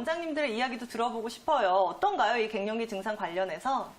원장님들의 이야기도 들어보고 싶어요. 어떤가요? 이 갱년기 증상 관련해서?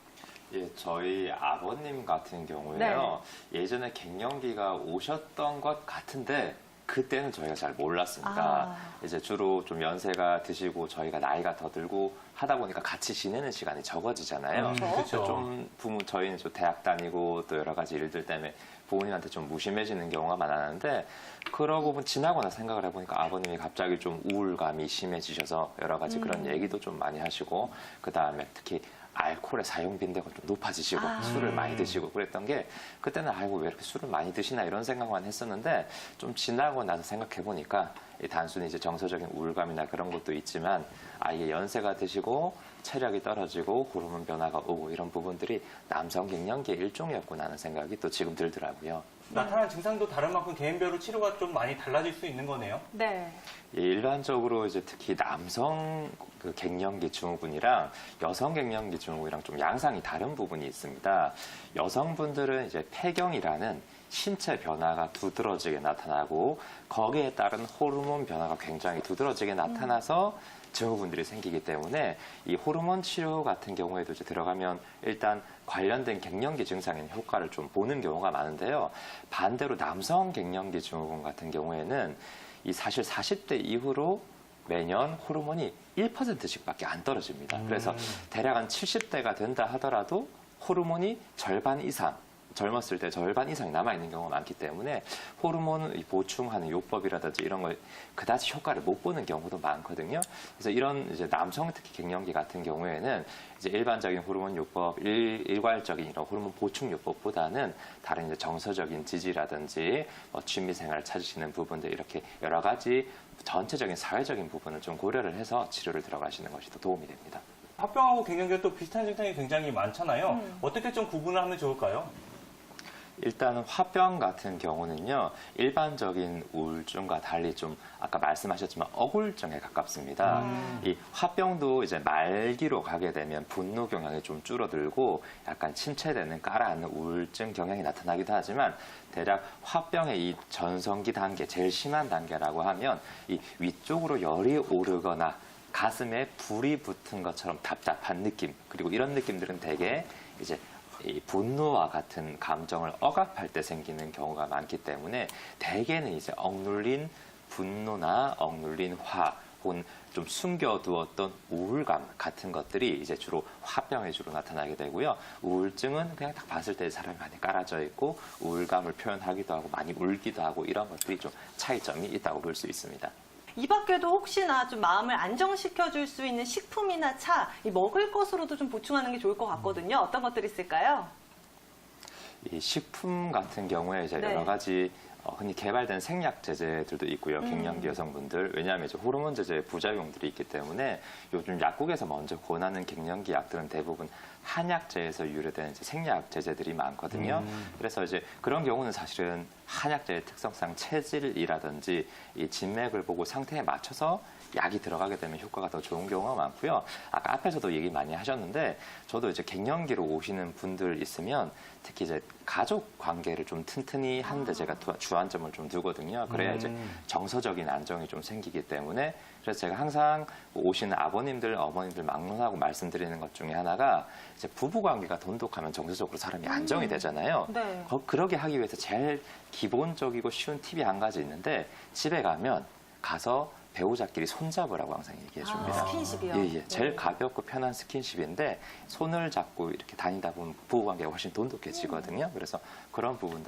예, 저희 아버님 같은 경우에요. 예전에 갱년기가 오셨던 것 같은데 그때는 저희가 잘 몰랐습니다. 이제 주로 좀 연세가 드시고 저희가 나이가 더 들고 하다 보니까 같이 지내는 시간이 적어지잖아요. 그렇죠. 좀 저희는 좀 대학 다니고 또 여러 가지 일들 때문에 부모님한테 좀 무심해지는 경우가 많았는데 그러고 지나거나 생각을 해보니까 아버님이 갑자기 좀 우울감이 심해지셔서 여러 가지 그런 얘기도 좀 많이 하시고 그 다음에 특히 알코올의 사용 빈도가 좀 높아지시고 술을 많이 드시고 그랬던 게 그때는 아이고 왜 이렇게 술을 많이 드시나 이런 생각만 했었는데 좀 지나고 나서 생각해 보니까 단순히 이제 정서적인 우울감이나 그런 것도 있지만 아이의 연세가 드시고 체력이 떨어지고 호르몬 변화가 오고 이런 부분들이 남성 갱년기의 일종이었구나 하는 생각이 또 지금 들더라고요. 나타난 증상도 다른 만큼 개인별로 치료가 좀 많이 달라질 수 있는 거네요. 네. 예, 일반적으로 이제 특히 남성 그 갱년기 증후군이랑 여성 갱년기 증후군이랑 좀 양상이 다른 부분이 있습니다. 여성분들은 이제 폐경이라는 신체 변화가 두드러지게 나타나고 거기에 따른 호르몬 변화가 굉장히 두드러지게 나타나서 증후군들이 생기기 때문에 이 호르몬 치료 같은 경우에도 이제 들어가면 일단 관련된 갱년기 증상에 효과를 좀 보는 경우가 많은데요. 반대로 남성 갱년기 증후군 같은 경우에는 이 사실 40대 이후로 매년 호르몬이 1%씩밖에 안 떨어집니다. 그래서 대략 한 70대가 된다 하더라도 호르몬이 절반 이상 젊었을 때 절반 이상이 남아있는 경우가 많기 때문에 호르몬을 보충하는 요법이라든지 이런 걸 그다지 효과를 못 보는 경우도 많거든요. 그래서 이런 이제 남성 특히 갱년기 같은 경우에는 이제 일반적인 호르몬 요법, 일괄적인 이런 호르몬 보충 요법보다는 다른 이제 정서적인 지지라든지 취미 생활을 찾으시는 부분들 이렇게 여러 가지 전체적인 사회적인 부분을 좀 고려를 해서 치료를 들어가시는 것이 더 도움이 됩니다. 화병하고 갱년기가 또 비슷한 증상이 굉장히 많잖아요. 어떻게 좀 구분을 하면 좋을까요? 일단은 화병 같은 경우는요, 일반적인 우울증과 달리 좀 아까 말씀하셨지만 억울증에 가깝습니다. 이 화병도 이제 말기로 가게 되면 분노 경향이 좀 줄어들고 약간 침체되는 깔아앉는 우울증 경향이 나타나기도 하지만 대략 화병의 이 전성기 단계, 제일 심한 단계라고 하면 이 위쪽으로 열이 오르거나 가슴에 불이 붙은 것처럼 답답한 느낌, 그리고 이런 느낌들은 대개 이제 이 분노와 같은 감정을 억압할 때 생기는 경우가 많기 때문에 대개는 이제 억눌린 분노나 억눌린 화 혹은 좀 숨겨두었던 우울감 같은 것들이 이제 주로 화병에 주로 나타나게 되고요. 우울증은 그냥 딱 봤을 때 사람이 많이 깔아져 있고 우울감을 표현하기도 하고 많이 울기도 하고 이런 것들이 좀 차이점이 있다고 볼 수 있습니다. 이 밖에도 혹시나 좀 마음을 안정시켜줄 수 있는 식품이나 차, 이 먹을 것으로도 좀 보충하는 게 좋을 것 같거든요. 어떤 것들이 있을까요? 이 식품 같은 경우에 이제 네. 여러 가지 흔히 개발된 생약 제제들도 있고요. 갱년기 여성분들. 왜냐하면 이제 호르몬 제제의 부작용들이 있기 때문에 요즘 약국에서 먼저 권하는 갱년기 약들은 대부분 한약재에서 유래된 이제 생약 제제들이 많거든요. 그래서 이제 그런 경우는 사실은 한약재의 특성상 체질이라든지 이 진맥을 보고 상태에 맞춰서 약이 들어가게 되면 효과가 더 좋은 경우가 많고요. 아까 앞에서도 얘기 많이 하셨는데 저도 이제 갱년기로 오시는 분들 있으면 특히 이제 가족 관계를 좀 튼튼히 하는데 제가 주안점을 좀 두거든요. 그래야 이제 정서적인 안정이 좀 생기기 때문에 그래서 제가 항상 오시는 아버님들, 어머님들 막론하고 말씀드리는 것 중에 하나가 이제 부부 관계가 돈독하면 정서적으로 사람이 안정이 되잖아요. 네. 그러게 하기 위해서 제일 기본적이고 쉬운 팁이 한 가지 있는데 집에 가서 배우자끼리 손잡으라고 항상 얘기해 줍니다. 스킨십이요? 예. 제일 가볍고 편한 스킨십인데 손을 잡고 이렇게 다니다 보면 부부관계가 훨씬 돈독해지거든요. 그래서 그런 부분들